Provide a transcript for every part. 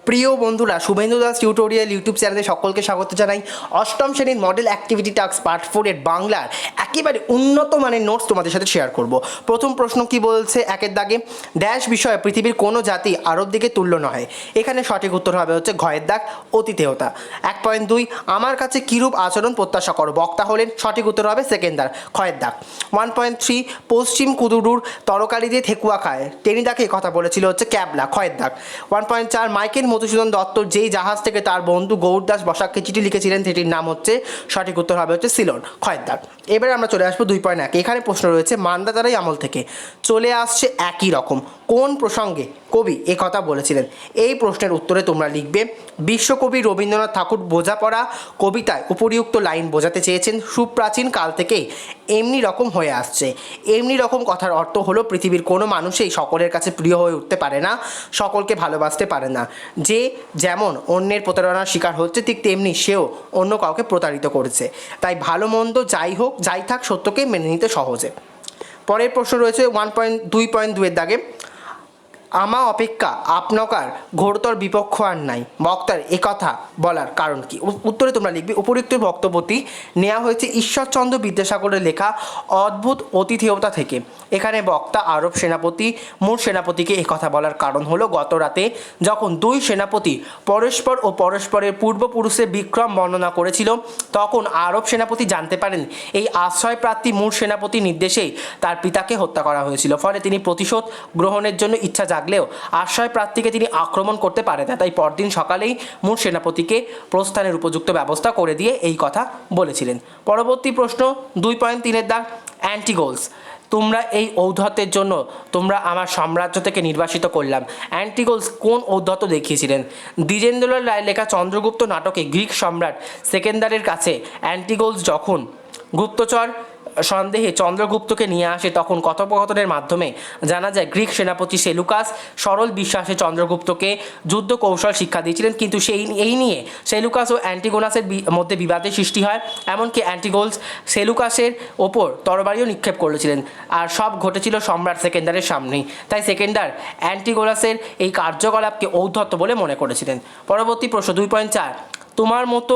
প্রিয় বন্ধুরা, Suvendu Das tutorial YouTube চ্যানেলে সকলকে স্বাগত জানাই। অষ্টম শ্রেণীর মডেল অ্যাক্টিভিটি টাস্ক পার্ট 4 এর বাংলার একেবারে উন্নত মানের নোটস তোমাদের সাথে শেয়ার করব। প্রথম প্রশ্ন কি বলছে, একের দাগে ড্যাশ বিষয়ে পৃথিবীর কোনো জাতি আরব দিকে তুল্য নয়। এখানে সঠিক উত্তর হবে হচ্ছে ঘয়ের দাগ অতিথেয়তা। 1.2 আমার কাছে কিরূপ আচরণ প্রত্যাশা করো, বক্তা হলেন, সঠিক উত্তর হবে সেকেন্ডার খয়ের দাগ। 1.3 পশ্চিম কুদুরুর তরকারি দিয়ে ঠেকুয়া খায়, টেনিদাকে কথা বলেছিল হচ্ছে ক্যাবলা, খয়ের দাগ। 1.4 মাইকেল মধুসূদন দত্ত যেই জাহাজ থেকে তার বন্ধু গৌরদাস বসাককে চিঠি লিখেছিলেন সেটির নাম হচ্ছে, সঠিক উত্তর হবে হচ্ছে সিলন, খয়ের দাগ। এবারে আমরা চলে আসবো 2.1। এখানে প্রশ্ন রয়েছে মান্দাতারাই আমল থেকে চলে আসছে একই রকম কোন প্রসঙ্গে কবি এ কথা বলেছিলেন। এই প্রশ্নের উত্তরে তোমরা লিখবে বিশ্বকবি রবীন্দ্রনাথ ঠাকুর বোঝাপড়া কবিতায় উপরিউক্ত লাইন বোঝাতে চেয়েছেন সুপ্রাচীন কাল থেকেই এমনি রকম হয়ে আসছে। এমনি রকম কথার অর্থ হলো পৃথিবীর কোনো মানুষই সকলের কাছে প্রিয় হয়ে উঠতে পারে না, সকলকে ভালোবাসতে পারে না। যে যেমন অন্যের প্রতারণার শিকার হচ্ছে ঠিক তেমনি সেও অন্য কাউকে প্রতারিত করেছে। তাই ভালো মন্দ যাই হোক যাই থাক সত্যকে মেনে নিতে সহজে। পরের প্রশ্ন রয়েছে 1.2.2 এর দাগে আমা অপেক্ষা আপনাকার ঘোরতর বিপক্ষ আর নাই, বক্তার একথা বলার কারণ কি। উত্তরে তোমরা লিখবে উপরিক্ত বক্তব্যটি নেওয়া হয়েছে ঈশ্বরচন্দ্র বিদ্যাসাগরের লেখা অদ্ভুত অতিথেয়তা থেকে। এখানে বক্তা আরব সেনাপতি মূল সেনাপতিকে একথা বলার কারণ হলো গত রাতে যখন দুই সেনাপতি পরস্পর ও পরস্পরের পূর্বপুরুষের বিক্রম বর্ণনা করেছিল তখন আরব সেনাপতি জানতে পারেন এই আশ্রয়প্রার্থী মূল সেনাপতির নির্দেশেই তার পিতাকে হত্যা করা হয়েছিল। ফলে তিনি প্রতিশোধ গ্রহণের জন্য ইচ্ছা জাগলেও আশ্রয় প্রার্থীকে তিনি আক্রমণ করতে পারে না। তাই পরদিন সকালেই মূল সেনাপতিকে প্রস্থানের উপযুক্ত ব্যবস্থা করে দিয়ে এই কথা বলেছিলেন। পরবর্তী প্রশ্ন 2.3 এর দাগ অ্যান্টিগোলস তোমরা এই ঔদ্ধত্যের জন্য তোমরা আমার সাম্রাজ্য থেকে নির্বাসিত করলাম। অ্যান্টিগোলস কোন ঔদ্ধত্য দেখিয়েছিলেন? দ্বিজেন্দ্রলাল রায়ের লেখা চন্দ্রগুপ্ত নাটকে গ্রিক সম্রাট সেকেন্দারের কাছে অ্যান্টিগোলস যখন গুপ্তচর সন্দেহে চন্দ্রগুপ্তকে নিয়ে আসে তখন কথোপকথনের মাধ্যমে জানা যায় গ্রিক সেনাপতি সেলুকাস সরল বিশ্বাসে চন্দ্রগুপ্তকে যুদ্ধ কৌশল শিক্ষা দিয়েছিলেন, কিন্তু এই নিয়ে সেলুকাস ও অ্যান্টিগোনাসের মধ্যে বিবাদের সৃষ্টি হয়। এমনকি অ্যান্টিগোলস সেলুকাসের ওপর তরবারিও নিক্ষেপ করেছিলেন। আর সব ঘটেছিল সম্রাট সেকেন্দারের সামনেই। তাই সেকেন্দার অ্যান্টিগোনাসের এই কার্যকলাপকে ঔদ্ধত্য বলে মনে করেছিলেন। পরবর্তী প্রশ্ন 2.4 তোমার মতো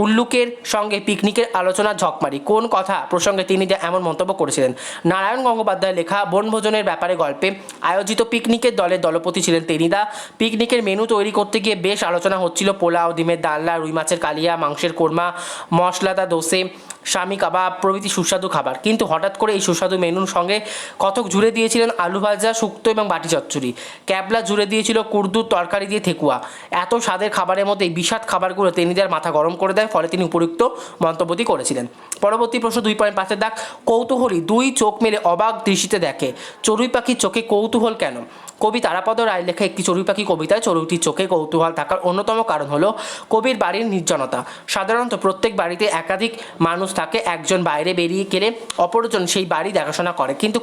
উল্লুকের সঙ্গে পিকনিকের আলোচনা ঝকমারি কোন কথা প্রসঙ্গে তিনি এমন মন্তব্য করেছিলেন? নারায়ণ গঙ্গোপাধ্যায়ের লেখা বনভোজনের ব্যাপারে গল্পে আয়োজিত পিকনিকের দলের দলপতি ছিলেন টেনিদা। পিকনিকের মেনু তৈরি করতে গিয়ে বেশ আলোচনা হচ্ছিল পোলাও, ডিমের ডালনা, রুই মাছের কালিয়া, মাংসের কোরমা, মশলাদা দোসে, স্বামী কাবাব প্রভৃতি সুস্বাদু খাবার। কিন্তু হঠাৎ করে এই সুস্বাদু মেনুর সঙ্গে কতক জুড়ে দিয়েছিলেন আলু ভাজা, শুক্তো এবং বাটি চচ্চড়ি। ক্যাবলা জুড়ে দিয়েছিল কুর্দুর তরকারি দিয়ে ঠেকুয়া। এত স্বাদের খাবারের মধ্যে এই বিষাদ খাবারগুলো টেনিদার মাথা গরম করে দেয়, ফলে তিনি উপযুক্ত মন্তব্যটি করেছিলেন। পরবর্তী প্রশ্ন 2.5 দাগ কৌতূহলী দুই চোখ মেলে অবাক দৃষ্টিতে দেখে, চড়ুই পাখির চোখে কৌতূহল কেন? কবি তারাপদ রায়ের লেখা একটি চড়ুই পাখি কবিতায় চড়ুইটির চোখে কৌতূহল থাকার অন্যতম কারণ হলো কবির বাড়ির নির্জনতা। সাধারণত প্রত্যেক বাড়িতে একাধিক মানুষ থাকে, একজন বাইরে বেরিয়ে গেলে অপরজন সেই বাড়ি দেখাশোনা করে, কিন্তু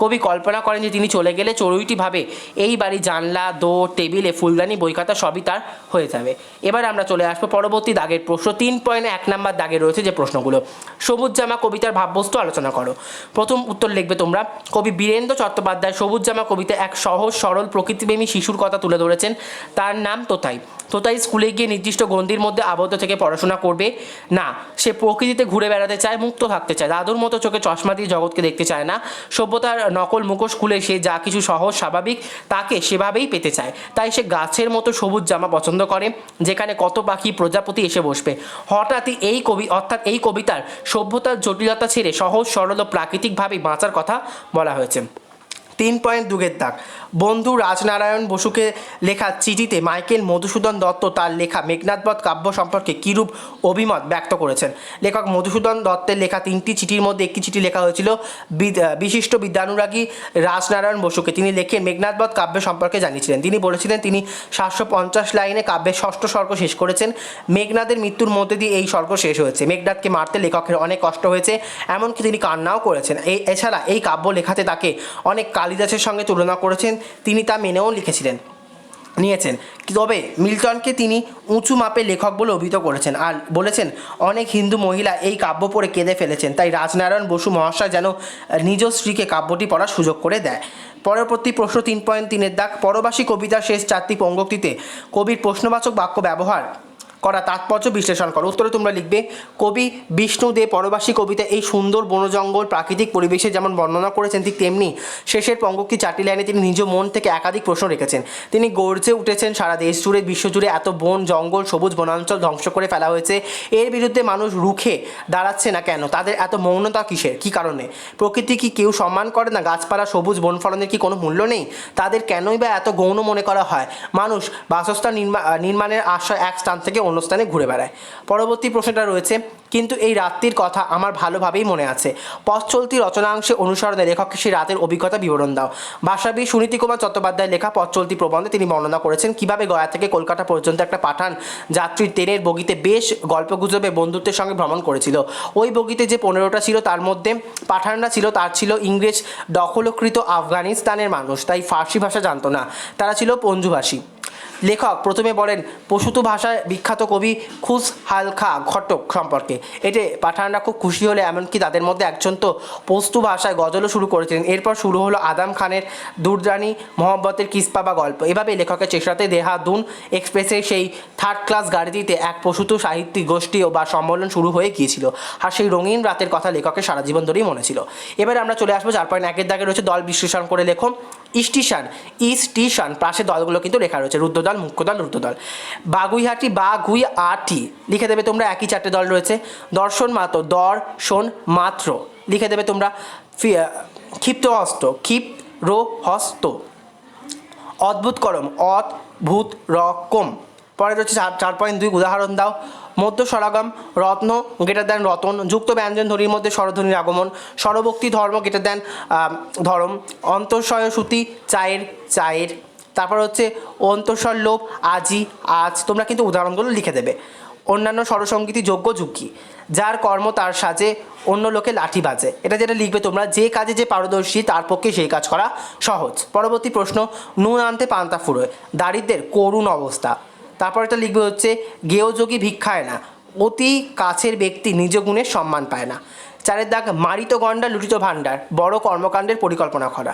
কবি কল্পনা করেন যে তিনি চলে গেলে চড়ুইটি ভাবে এই বাড়ি জানলা, দোর, টেবিলে, ফুলদানি, বই খাতা সবই তার হয়ে যাবে। এবার আমরা চলে আসবো পরবর্তী দাগের প্রশ্ন 3.1 নম্বর দাগে রয়েছে যে প্রশ্নগুলো। সবুজ জামা কবিতার ভাববস্তু আলোচনা করো। প্রথম উত্তর লিখবে তোমরা কবি বীরেন্দ্র চট্টোপাধ্যায় সবুজ জামা কবিতা এক সহজ সরল প্রকৃতিপ্রেমী শিশুর কথা তুলে ধরেছেন। তার নাম তোতাই। তোতাই স্কুলে গিয়ে নির্দিষ্ট গণ্ডির মধ্যে আবদ্ধ থেকে পড়াশোনা করবে না, সে প্রকৃতিতে ঘুরে বেড়াতে চায়, মুক্ত থাকতে চায়, দাদুর মতো চোখে চশমা দিয়ে জগৎকে দেখতে চায় না। সভ্যতার নকল মুখোশ খুলে সে যা কিছু সহজ স্বাভাবিক তাকে সেভাবেই পেতে চায়। তাই সে গাছের মতো সবুজ জামা পছন্দ করে যেখানে কত পাখি প্রজাপতি এসে বসবে। হঠাৎই এই কবিতার সভ্যতার জটিলতা ছেড়ে সহজ সরল ও প্রাকৃতিকভাবেই বাঁচার কথা বলা হয়েছে। 3.2 দাগ বন্ধু রাজনারায়ণ বসুকে লেখা চিঠিতে মাইকেল মধুসূদন দত্ত তার লেখা মেঘনাদবধ কাব্য সম্পর্কে কিরূপ অভিমত ব্যক্ত করেছেন। লেখক মধুসূদন দত্তের লেখা 3টি চিঠির মধ্যে একটি চিঠি লেখা হয়েছিল বিশিষ্ট বিদ্যানুরাগী রাজনারায়ণ বসুকে। তিনি লেখেন মেঘনাদবধ কাব্য সম্পর্কে জানিয়েছিলেন। তিনি বলেছিলেন তিনি 750 লাইনে কাব্যের 6ষ্ঠ স্বর্গ শেষ করেছেন। মেঘনাদের মৃত্যুর মধ্যে দিয়ে এই স্বর্গ শেষ হয়েছে। মেঘনাদকে মারতে লেখকের অনেক কষ্ট হয়েছে, এমনকি তিনি কান্নাও করেছেন। এছাড়া এই কাব্য লেখাতে তাকে অনেক কালিদাসের সঙ্গে তুলনা করেছেন, তিনি তা মেনেও নিয়েছেন। তবে মিল্টনকে তিনি উঁচু মাপের লেখক বলে অভিহিত করেছেন আর বলেছেন অনেক হিন্দু মহিলা এই কাব্য পড়ে কেঁদে ফেলেছেন। তাই রাজনারায়ণ বসু মহাশয় যেন নিজ স্ত্রীকে কাব্যটি পড়ার সুযোগ করে দেয়। পরবর্তী প্রশ্ন 3.3 দাগ, পরবাসী কবিতার শেষ 4টি পঙ্ক্তিতে কবির প্রশ্নবাচক বাক্য ব্যবহার করা তাৎপর্য বিশ্লেষণ করো। উত্তরে তোমরা লিখবে, কবি বিষ্ণু দে পরবাসী কবিতা এই সুন্দর বনজঙ্গল প্রাকৃতিক পরিবেশে যেমন বর্ণনা করেছেন, ঠিক তেমনি শেষের পঙ্ক্তি 4টি লাইনে তিনি নিজ মন থেকে একাধিক প্রশ্ন রেখেছেন। তিনি গর্জে উঠেছেন, সারা দেশ জুড়ে বিশ্বজুড়ে এত বন জঙ্গল সবুজ বনাঞ্চল ধ্বংস করে ফেলা হয়েছে, এর বিরুদ্ধে মানুষ রুখে দাঁড়াচ্ছে না কেন? তাদের এত মৌনতা কিসের, কী কারণে? প্রকৃতি কি কেউ সম্মান করে না? গাছপালা সবুজ বন ফলনের কি কোনো মূল্য নেই? তাদের কেনই বা এত গৌণ মনে করা হয়? মানুষ বাসস্থান নির্মাণের আশায় এক স্থান থেকে অন্য স্থানে ঘুরে বেড়ায়। পরবর্তী প্রশ্নটা রয়েছে, কিন্তু এই রাত্রির কথা আমার ভালোভাবেই মনে আছে। পথ চলতি রচনাংশে অনুসরণে লেখককে সেই রাতের অভিজ্ঞতা বিবরণ দাও। ভাষাবিদ সুনীতি কুমার চট্টোপাধ্যায় লেখা পথ চলতি প্রবন্ধে তিনি বর্ণনা করেছেন কিভাবে গয়া থেকে কলকাতা পর্যন্ত একটা পাঠান যাত্রী ট্রেনের বগিতে বেশ গল্পগুজবে বন্ধুত্বের সঙ্গে ভ্রমণ করেছিল। ওই বগিতে যে 15টা ছিল তার মধ্যে পাঠানরা ছিল, তার ছিল ইংরেজ দখলকৃত আফগানিস্তানের মানুষ, তাই ফার্সি ভাষা জানতো না, তারা ছিল পঞ্জুভাষী। লেখক প্রথমে বলেন পশুতু ভাষায় বিখ্যাত কবি খুস হালখা ঘটক সম্পর্কে। এতে পাঠানরা খুব খুশি হলে এমনকি তাদের মধ্যে একজন তো পশতু ভাষায় গজলও শুরু করেছিলেন। এরপর শুরু হলো আদম খানের দুররানি মোহাম্মতের কিসপা বা গল্প। এভাবে লেখকের চেষ্টাতে দেহাদুন এক্সপ্রেসের সেই থার্ড ক্লাস গাড়িটিতে এক পশুতু সাহিত্যিক গোষ্ঠী বা সম্মেলন শুরু হয়ে গিয়েছিল, আর সেই রঙিন রাতের কথা লেখকের সারা জীবন ধরেই মনে ছিল। এবারে আমরা চলে আসবো 4.1 দাগে রয়েছে দল বিশ্লেষণ করে লেখো। স্টেশন পাশে দলগুলো কিন্তু লেখা রয়েছে, রুদ্রদল, মুখ্যদল, রুদ্রদল। বাগুইহাটি বাগুইআটি লিখে দেবে তোমরা, একই 4টে দল রয়েছে। দর্শন মাত্র দর্শন মাত্র লিখে দেবে তোমরা। ক্ষিপ্ত হস্ত ক্ষিপ রো হস্ত। অদ্ভুত করম অদ্ভুত রকম। পরে রয়েছে 4.2 উদাহরণ দাও। মধ্য স্বরাগম রত্ন গ্রেটার দেন রতন, যুক্ত ব্যঞ্জন ধ্বনির মধ্যে স্বরধ্বনির আগমন, স্বরভক্তি ধর্ম গ্রেটার দেন ধরম, অন্তঃস্বয় শ্রুতি চায়ের চায়ের। তারপর হচ্ছে অন্তঃস্বর লোভ আজি আজ। তোমরা কিন্তু উদাহরণগুলো লিখে দেবে। অন্যান্য স্বরসঙ্গীতি যোগ্য যুগী, যার কর্ম তার সাজে অন্য লোকে লাঠি বাজে। এটা যেটা লিখবে তোমরা, যে কাজে যে পারদর্শী তার পক্ষে সেই কাজ করা সহজ। পরবর্তী প্রশ্ন, নুন আনতে পান্তা ফুরোয়, দারিদ্রের করুণ অবস্থা। তারপর এটা লিখবে হচ্ছে, গেয়যোগী ভিক্ষায় না, অতি কাছের ব্যক্তি নিজ গুণের সম্মান পায় না। 4 দাগ, মারিত গণ্ডা লুটিত ভাণ্ডার, বড় কর্মকাণ্ডের পরিকল্পনা করা।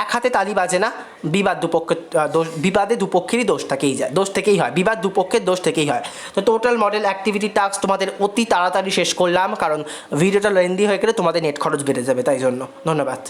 এক হাতে তালি বাজে না, বিবাদে দুপক্ষেরই দোষ থেকেই হয়, বিবাদ দুপক্ষের দোষ থেকেই হয়। তো টোটাল মডেল অ্যাক্টিভিটি টাস্ক তোমাদের অতি তাড়াতাড়ি শেষ করলাম, কারণ ভিডিওটা লেন্দি হয়ে গেলে তোমাদের নেট খরচ বেড়ে যাবে, তাই জন্য। ধন্যবাদ।